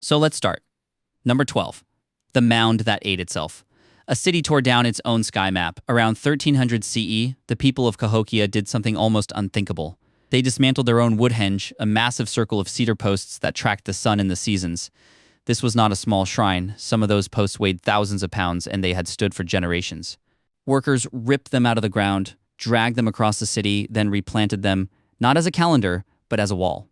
So let's start. Number 12. The Mound that ate itself. A city tore down its own sky map. Around 1300 CE, the people of Cahokia did something almost unthinkable. They dismantled their own woodhenge, a massive circle of cedar posts that tracked the sun and the seasons. This was not a small shrine. Some of those posts weighed thousands of pounds, and they had stood for generations. Workers ripped them out of the ground, dragged them across the city, then replanted them, not as a calendar, but as a wall.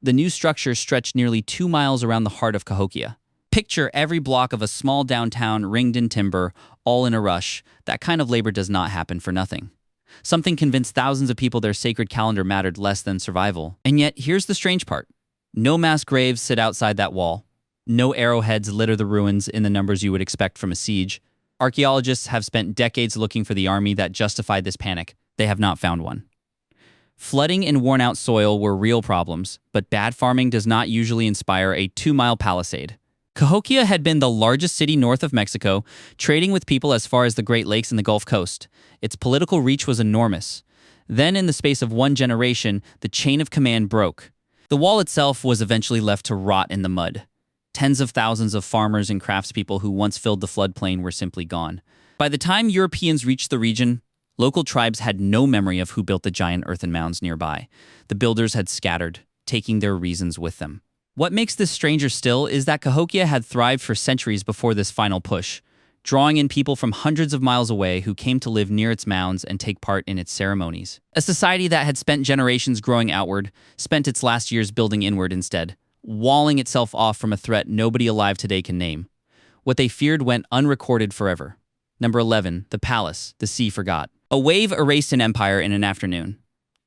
The new structure stretched nearly 2 miles around the heart of Cahokia. Picture every block of a small downtown ringed in timber, all in a rush. That kind of labor does not happen for nothing. Something convinced thousands of people their sacred calendar mattered less than survival. And yet, here's the strange part. No mass graves sit outside that wall. No arrowheads litter the ruins in the numbers you would expect from a siege. Archaeologists have spent decades looking for the army that justified this panic. They have not found one. Flooding and worn-out soil were real problems, but bad farming does not usually inspire a 2-mile palisade. Cahokia had been the largest city north of Mexico, trading with people as far as the Great Lakes and the Gulf Coast. Its political reach was enormous. Then, in the space of 1 generation, the chain of command broke. The wall itself was eventually left to rot in the mud. Tens of thousands of farmers and craftspeople who once filled the floodplain were simply gone. By the time Europeans reached the region, local tribes had no memory of who built the giant earthen mounds nearby. The builders had scattered, taking their reasons with them. What makes this stranger still is that Cahokia had thrived for centuries before this final push, drawing in people from hundreds of miles away who came to live near its mounds and take part in its ceremonies. A society that had spent generations growing outward, spent its last years building inward instead, walling itself off from a threat nobody alive today can name. What they feared went unrecorded forever. Number 11, the palace, the sea forgot. A wave erased an empire in an afternoon.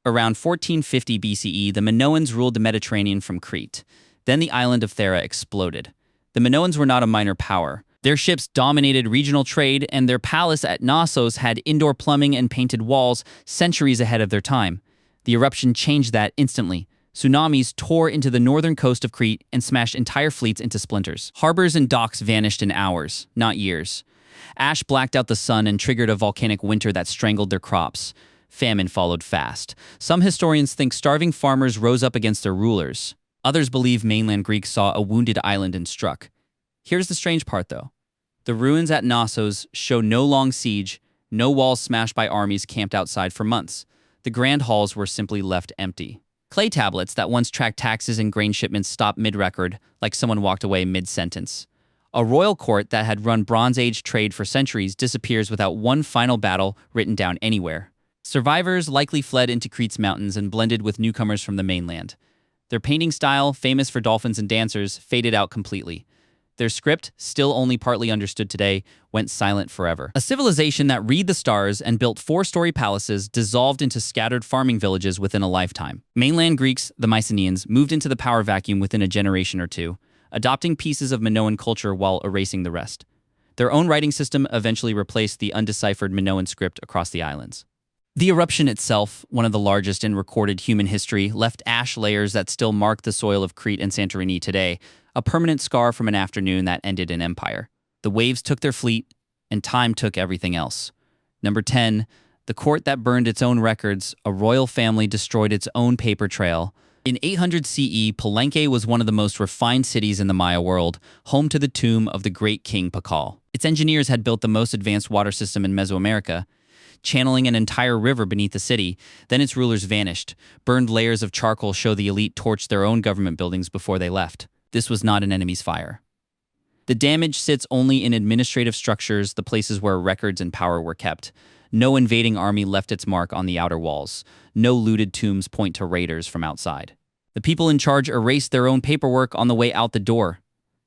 Around 1450 BCE, the Minoans ruled the Mediterranean from Crete. Then the island of Thera exploded. The Minoans were not a minor power. Their ships dominated regional trade, and their palace at Knossos had indoor plumbing and painted walls centuries ahead of their time. The eruption changed that instantly. Tsunamis tore into the northern coast of Crete and smashed entire fleets into splinters. Harbors and docks vanished in hours, not years. Ash blacked out the sun and triggered a volcanic winter that strangled their crops. Famine followed fast. Some historians think starving farmers rose up against their rulers. Others believe mainland Greeks saw a wounded island and struck. Here's the strange part, though. The ruins at Knossos show no long siege, no walls smashed by armies camped outside for months. The grand halls were simply left empty. Clay tablets that once tracked taxes and grain shipments stopped mid-record, like someone walked away mid-sentence. A royal court that had run Bronze Age trade for centuries disappears without one final battle written down anywhere. Survivors likely fled into Crete's mountains and blended with newcomers from the mainland. Their painting style, famous for dolphins and dancers, faded out completely. Their script, still only partly understood today, went silent forever. A civilization that read the stars and built 4-story palaces dissolved into scattered farming villages within a lifetime. Mainland Greeks, the Mycenaeans, moved into the power vacuum within a generation or two, adopting pieces of Minoan culture while erasing the rest. Their own writing system eventually replaced the undeciphered Minoan script across the islands. The eruption itself, one of the largest in recorded human history, left ash layers that still mark the soil of Crete and Santorini today, a permanent scar from an afternoon that ended an empire. The waves took their fleet, and time took everything else. Number 10, the court that burned its own records, a royal family destroyed its own paper trail. In 800 CE, Palenque was one of the most refined cities in the Maya world, home to the tomb of the great king Pakal. Its engineers had built the most advanced water system in Mesoamerica, channeling an entire river beneath the city. Then its rulers vanished. Burned layers of charcoal show the elite torched their own government buildings before they left. This was not an enemy's fire. The damage sits only in administrative structures, the places where records and power were kept. No invading army left its mark on the outer walls. No looted tombs point to raiders from outside. The people in charge erased their own paperwork on the way out the door.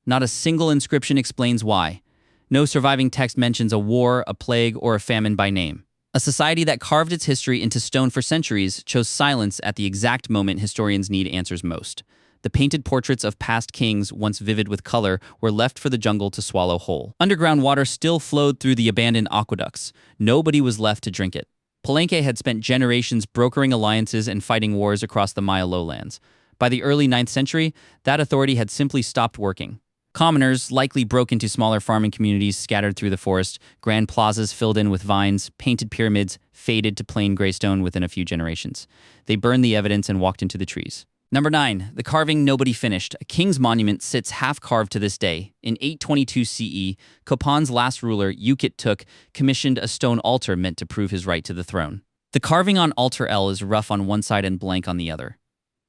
Not a single inscription explains why. No surviving text mentions a war, a plague, or a famine by name. A society that carved its history into stone for centuries chose silence at the exact moment historians need answers most. The painted portraits of past kings, once vivid with color, were left for the jungle to swallow whole. Underground water still flowed through the abandoned aqueducts. Nobody was left to drink it. Palenque had spent generations brokering alliances and fighting wars across the Maya lowlands. By the early 9th century, that authority had simply stopped working. Commoners likely broke into smaller farming communities scattered through the forest. Grand plazas filled in with vines, painted pyramids faded to plain gray stone within a few generations. They burned the evidence and walked into the trees. Number 9. The carving nobody finished. A king's monument sits half-carved to this day. In 822 CE, Copan's last ruler, Ukit commissioned a stone altar meant to prove his right to the throne. The carving on altar L is rough on one side and blank on the other.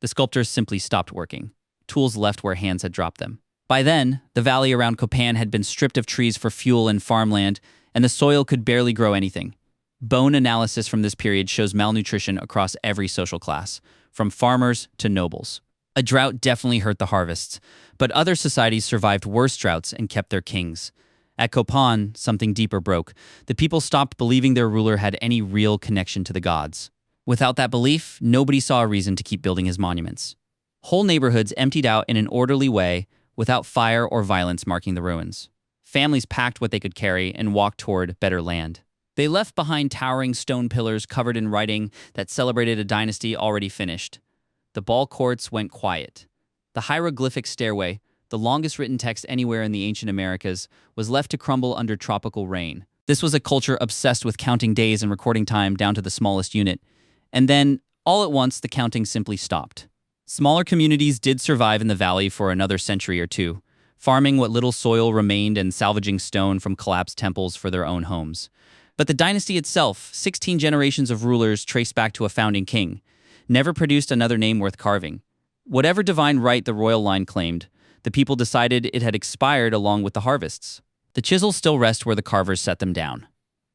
The sculptors simply stopped working. Tools left where hands had dropped them. By then, the valley around Copan had been stripped of trees for fuel and farmland, and the soil could barely grow anything. Bone analysis from this period shows malnutrition across every social class, from farmers to nobles. A drought definitely hurt the harvests, but other societies survived worse droughts and kept their kings. At Copan, something deeper broke. The people stopped believing their ruler had any real connection to the gods. Without that belief, nobody saw a reason to keep building his monuments. Whole neighborhoods emptied out in an orderly way, without fire or violence marking the ruins. Families packed what they could carry and walked toward better land. They left behind towering stone pillars covered in writing that celebrated a dynasty already finished. The ball courts went quiet. The hieroglyphic stairway, the longest written text anywhere in the ancient Americas, was left to crumble under tropical rain. This was a culture obsessed with counting days and recording time down to the smallest unit. And then, all at once, the counting simply stopped. Smaller communities did survive in the valley for another century or two, farming what little soil remained and salvaging stone from collapsed temples for their own homes. But the dynasty itself, 16 generations of rulers traced back to a founding king, never produced another name worth carving. Whatever divine right the royal line claimed, the people decided it had expired along with the harvests. The chisels still rest where the carvers set them down.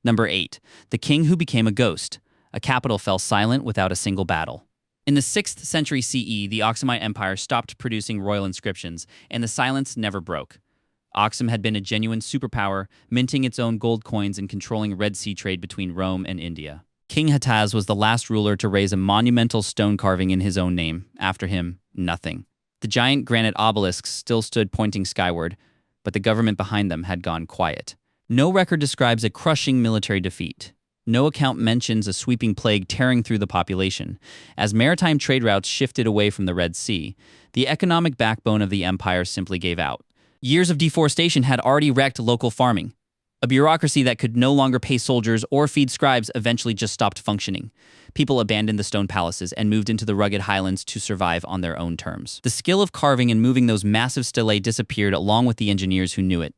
Number 8. The king who became a ghost. A capital fell silent without a single battle. In the 6th century CE, the Aksumite Empire stopped producing royal inscriptions, and the silence never broke. Aksum had been a genuine superpower, minting its own gold coins and controlling Red Sea trade between Rome and India. King Hataz was the last ruler to raise a monumental stone carving in his own name. After him, nothing. The giant granite obelisks still stood pointing skyward, but the government behind them had gone quiet. No record describes a crushing military defeat. No account mentions a sweeping plague tearing through the population. As maritime trade routes shifted away from the Red Sea, the economic backbone of the empire simply gave out. Years of deforestation had already wrecked local farming. A bureaucracy that could no longer pay soldiers or feed scribes eventually just stopped functioning. People abandoned the stone palaces and moved into the rugged highlands to survive on their own terms. The skill of carving and moving those massive stelae disappeared along with the engineers who knew it.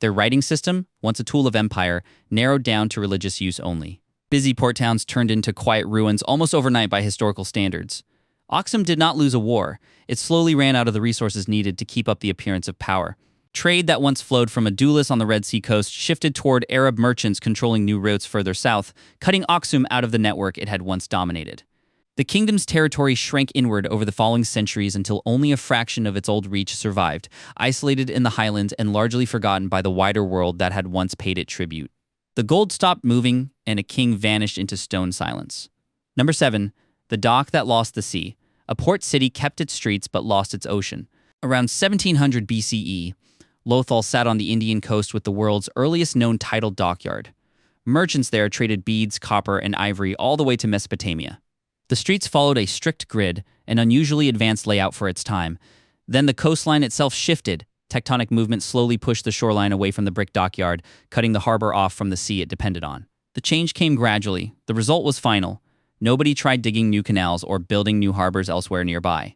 Their writing system, once a tool of empire, narrowed down to religious use only. Busy port towns turned into quiet ruins almost overnight by historical standards. Aksum did not lose a war. It slowly ran out of the resources needed to keep up the appearance of power. Trade that once flowed from Adulis on the Red Sea coast shifted toward Arab merchants controlling new routes further south, cutting Aksum out of the network it had once dominated. The kingdom's territory shrank inward over the following centuries until only a fraction of its old reach survived, isolated in the highlands and largely forgotten by the wider world that had once paid it tribute. The gold stopped moving, and a king vanished into stone silence. Number 7. The dock that lost the sea. A port city kept its streets but lost its ocean. Around 1700 BCE, Lothal sat on the Indian coast with the world's earliest known tidal dockyard. Merchants there traded beads, copper, and ivory all the way to Mesopotamia. The streets followed a strict grid, an unusually advanced layout for its time. Then the coastline itself shifted. Tectonic movement slowly pushed the shoreline away from the brick dockyard, cutting the harbor off from the sea it depended on. The change came gradually. The result was final. Nobody tried digging new canals or building new harbors elsewhere nearby.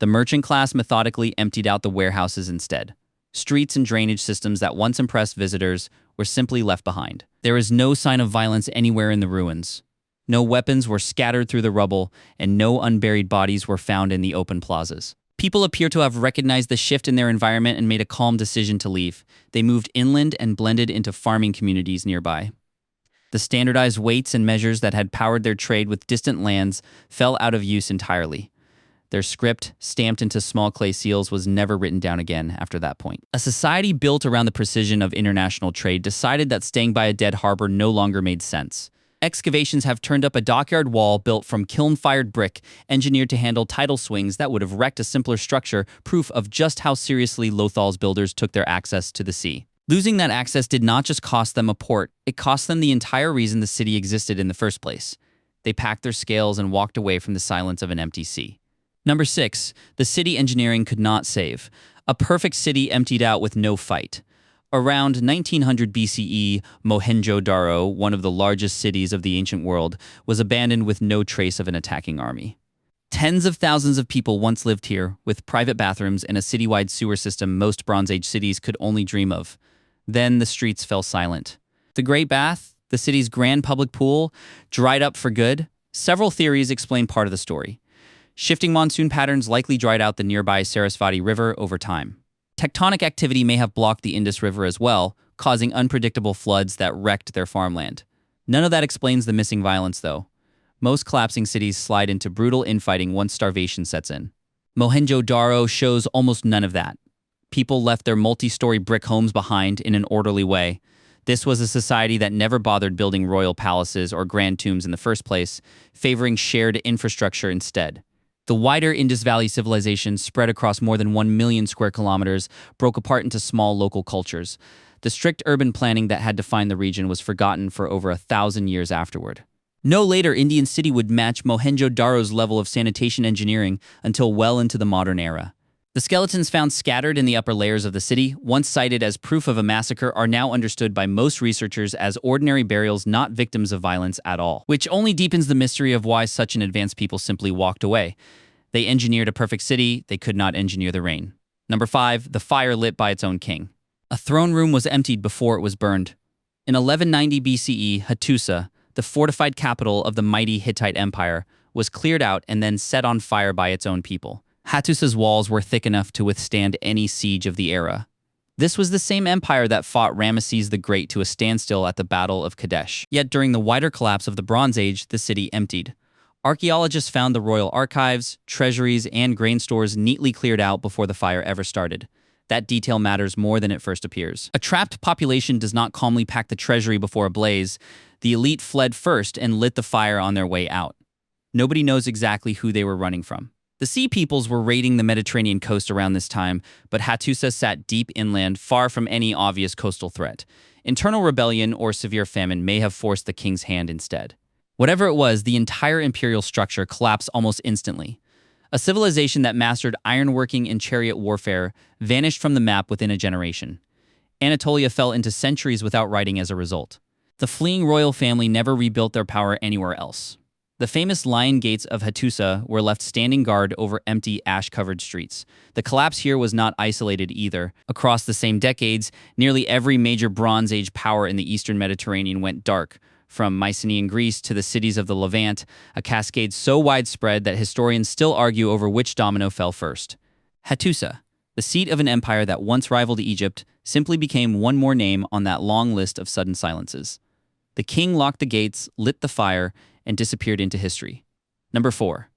The merchant class methodically emptied out the warehouses instead. Streets and drainage systems that once impressed visitors were simply left behind. There is no sign of violence anywhere in the ruins. No weapons were scattered through the rubble, and no unburied bodies were found in the open plazas. People appear to have recognized the shift in their environment and made a calm decision to leave. They moved inland and blended into farming communities nearby. The standardized weights and measures that had powered their trade with distant lands fell out of use entirely. Their script, stamped into small clay seals, was never written down again after that point. A society built around the precision of international trade decided that staying by a dead harbor no longer made sense. Excavations have turned up a dockyard wall built from kiln-fired brick, engineered to handle tidal swings that would have wrecked a simpler structure, proof of just how seriously Lothal's builders took their access to the sea. Losing that access did not just cost them a port, it cost them the entire reason the city existed in the first place. They packed their scales and walked away from the silence of an empty sea. Number 6. The city engineering could not save. A perfect city emptied out with no fight. Around 1900 BCE, Mohenjo-Daro, one of the largest cities of the ancient world, was abandoned with no trace of an attacking army. Tens of thousands of people once lived here, with private bathrooms and a citywide sewer system most Bronze Age cities could only dream of. Then the streets fell silent. The Great Bath, the city's grand public pool, dried up for good. Several theories explain part of the story. Shifting monsoon patterns likely dried out the nearby Sarasvati River over time. Tectonic activity may have blocked the Indus River as well, causing unpredictable floods that wrecked their farmland. None of that explains the missing violence, though. Most collapsing cities slide into brutal infighting once starvation sets in. Mohenjo-Daro shows almost none of that. People left their multi-story brick homes behind in an orderly way. This was a society that never bothered building royal palaces or grand tombs in the first place, favoring shared infrastructure instead. The wider Indus Valley civilization, spread across more than 1 million square kilometers, broke apart into small local cultures. The strict urban planning that had defined the region was forgotten for over 1,000 years afterward. No later Indian city would match Mohenjo-Daro's level of sanitation engineering until well into the modern era. The skeletons found scattered in the upper layers of the city, once cited as proof of a massacre, are now understood by most researchers as ordinary burials, not victims of violence at all, which only deepens the mystery of why such an advanced people simply walked away. They engineered a perfect city, they could not engineer the rain. Number 5, the fire lit by its own king. A throne room was emptied before it was burned. In 1190 BCE, Hattusa, the fortified capital of the mighty Hittite Empire, was cleared out and then set on fire by its own people. Hattusa's walls were thick enough to withstand any siege of the era. This was the same empire that fought Ramesses the Great to a standstill at the Battle of Kadesh. Yet during the wider collapse of the Bronze Age, the city emptied. Archaeologists found the royal archives, treasuries, and grain stores neatly cleared out before the fire ever started. That detail matters more than it first appears. A trapped population does not calmly pack the treasury before a blaze. The elite fled first and lit the fire on their way out. Nobody knows exactly who they were running from. The Sea Peoples were raiding the Mediterranean coast around this time, but Hattusa sat deep inland, far from any obvious coastal threat. Internal rebellion or severe famine may have forced the king's hand instead. Whatever it was, the entire imperial structure collapsed almost instantly. A civilization that mastered ironworking and chariot warfare vanished from the map within a generation. Anatolia fell into centuries without writing as a result. The fleeing royal family never rebuilt their power anywhere else. The famous Lion Gates of Hattusa were left standing guard over empty, ash-covered streets. The collapse here was not isolated either. Across the same decades, nearly every major Bronze Age power in the eastern Mediterranean went dark. From Mycenaean Greece to the cities of the Levant, a cascade so widespread that historians still argue over which domino fell first. Hattusa, the seat of an empire that once rivaled Egypt, simply became one more name on that long list of sudden silences. The king locked the gates, lit the fire, and disappeared into history. Number 4.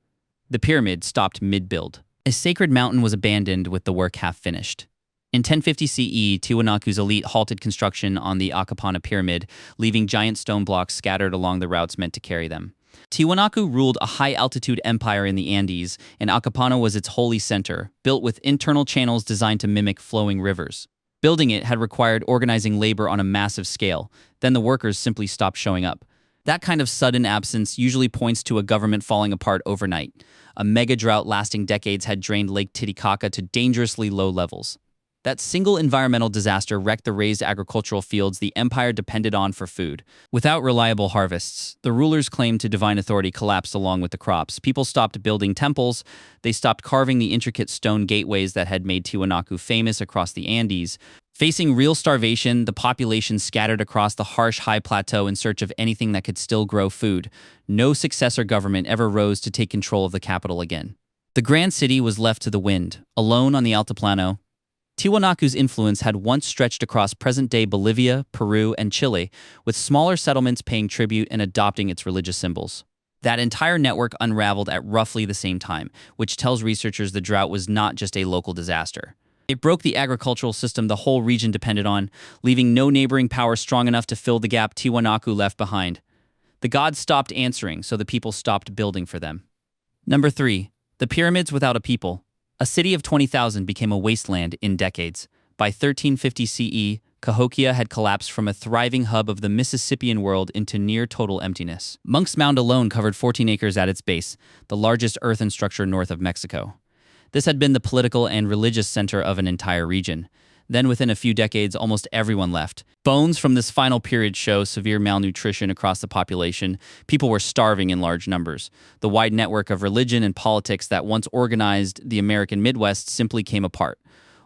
The pyramid stopped mid-build. A sacred mountain was abandoned with the work half finished. In 1050 CE, Tiwanaku's elite halted construction on the Akapana pyramid, leaving giant stone blocks scattered along the routes meant to carry them. Tiwanaku ruled a high-altitude empire in the Andes, and Akapana was its holy center, built with internal channels designed to mimic flowing rivers. Building it had required organizing labor on a massive scale. Then the workers simply stopped showing up. That kind of sudden absence usually points to a government falling apart overnight. A mega drought lasting decades had drained Lake Titicaca to dangerously low levels. That single environmental disaster wrecked the raised agricultural fields the empire depended on for food. Without reliable harvests, the ruler's claim to divine authority collapsed along with the crops. People stopped building temples, they stopped carving the intricate stone gateways that had made Tiwanaku famous across the Andes. Facing real starvation, the population scattered across the harsh high plateau in search of anything that could still grow food. No successor government ever rose to take control of the capital again. The grand city was left to the wind, alone on the Altiplano. Tiwanaku's influence had once stretched across present-day Bolivia, Peru, and Chile, with smaller settlements paying tribute and adopting its religious symbols. That entire network unraveled at roughly the same time, which tells researchers the drought was not just a local disaster. It broke the agricultural system the whole region depended on, leaving no neighboring power strong enough to fill the gap Tiwanaku left behind. The gods stopped answering, so the people stopped building for them. Number 3. The pyramids without a people. A city of 20,000 became a wasteland in decades. By 1350 CE, Cahokia had collapsed from a thriving hub of the Mississippian world into near-total emptiness. Monk's Mound alone covered 14 acres at its base, the largest earthen structure north of Mexico. This had been the political and religious center of an entire region. Then within a few decades, almost everyone left. Bones from this final period show severe malnutrition across the population. People were starving in large numbers. The wide network of religion and politics that once organized the American Midwest simply came apart.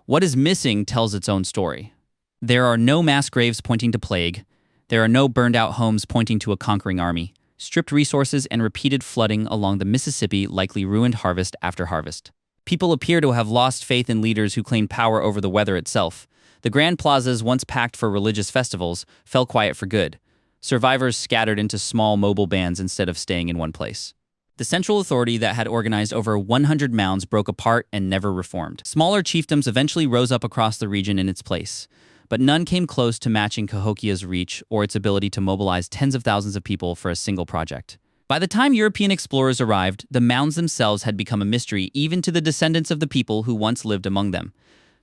What is missing tells its own story. There are no mass graves pointing to plague. There are no burned-out homes pointing to a conquering army. Stripped resources and repeated flooding along the Mississippi likely ruined harvest after harvest. People appear to have lost faith in leaders who claimed power over the weather itself. The grand plazas, once packed for religious festivals, fell quiet for good. Survivors scattered into small mobile bands instead of staying in one place. The central authority that had organized over 100 mounds broke apart and never reformed. Smaller chiefdoms eventually rose up across the region in its place, but none came close to matching Cahokia's reach or its ability to mobilize tens of thousands of people for a single project. By the time European explorers arrived, the mounds themselves had become a mystery even to the descendants of the people who once lived among them.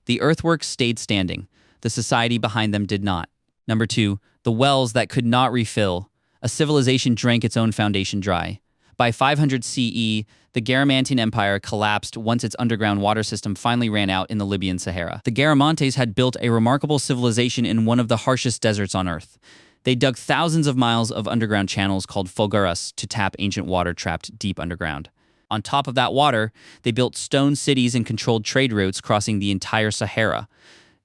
The earthworks stayed standing. The society behind them did not. Number 2, the wells that could not refill. A civilization drank its own foundation dry. By 500 CE, the Garamantian Empire collapsed once its underground water system finally ran out in the Libyan Sahara. The Garamantes had built a remarkable civilization in one of the harshest deserts on Earth. They dug thousands of miles of underground channels called fogueras to tap ancient water trapped deep underground. On top of that water, they built stone cities and controlled trade routes crossing the entire Sahara.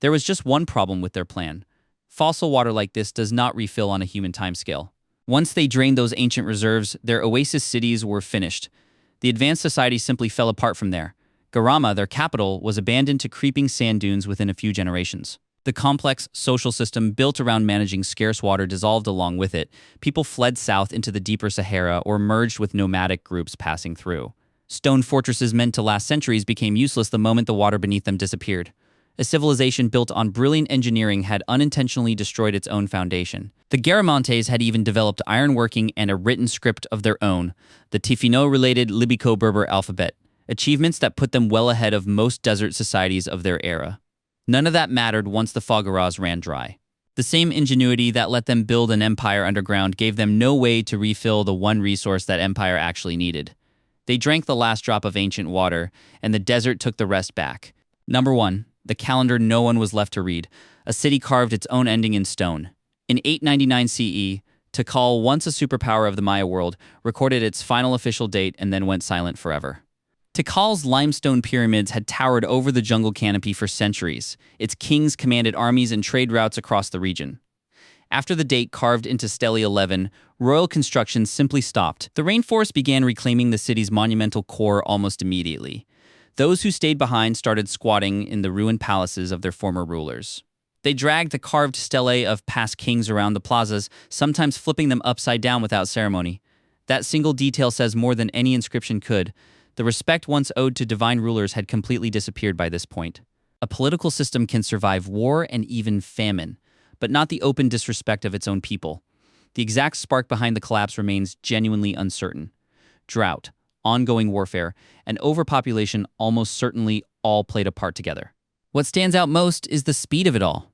There was just one problem with their plan. Fossil water like this does not refill on a human timescale. Once they drained those ancient reserves, their oasis cities were finished. The advanced society simply fell apart from there. Garama, their capital, was abandoned to creeping sand dunes within a few generations. The complex social system built around managing scarce water dissolved along with it. People fled south into the deeper Sahara or merged with nomadic groups passing through. Stone fortresses meant to last centuries became useless the moment the water beneath them disappeared. A civilization built on brilliant engineering had unintentionally destroyed its own foundation. The Garamantes had even developed ironworking and a written script of their own, the Tifino-related Libico-Berber alphabet, achievements that put them well ahead of most desert societies of their era. None of that mattered once the fogueras ran dry. The same ingenuity that let them build an empire underground gave them no way to refill the one resource that empire actually needed. They drank the last drop of ancient water, and the desert took the rest back. Number 1. The calendar no one was left to read. A city carved its own ending in stone. In 899 CE, Tikal, once a superpower of the Maya world, recorded its final official date and then went silent forever. Tikal's limestone pyramids had towered over the jungle canopy for centuries. Its kings commanded armies and trade routes across the region. After the date carved into Stele 11, royal construction simply stopped. The rainforest began reclaiming the city's monumental core almost immediately. Those who stayed behind started squatting in the ruined palaces of their former rulers. They dragged the carved stelae of past kings around the plazas, sometimes flipping them upside down without ceremony. That single detail says more than any inscription could. The respect once owed to divine rulers had completely disappeared by this point. A political system can survive war and even famine, but not the open disrespect of its own people. The exact spark behind the collapse remains genuinely uncertain. Drought, ongoing warfare, and overpopulation almost certainly all played a part together. What stands out most is the speed of it all.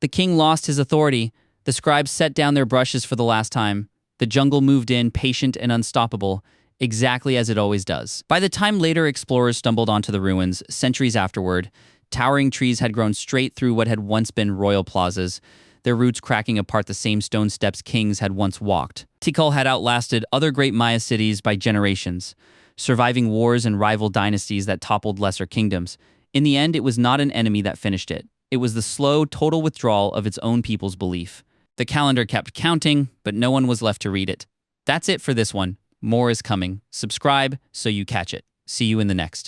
The king lost his authority, the scribes set down their brushes for the last time, the jungle moved in, patient and unstoppable, exactly as it always does. By the time later explorers stumbled onto the ruins, centuries afterward, towering trees had grown straight through what had once been royal plazas, their roots cracking apart the same stone steps kings had once walked. Tikal had outlasted other great Maya cities by generations, surviving wars and rival dynasties that toppled lesser kingdoms. In the end, it was not an enemy that finished it. It was the slow, total withdrawal of its own people's belief. The calendar kept counting, but no one was left to read it. That's it for this one. More is coming. Subscribe so you catch it. See you in the next.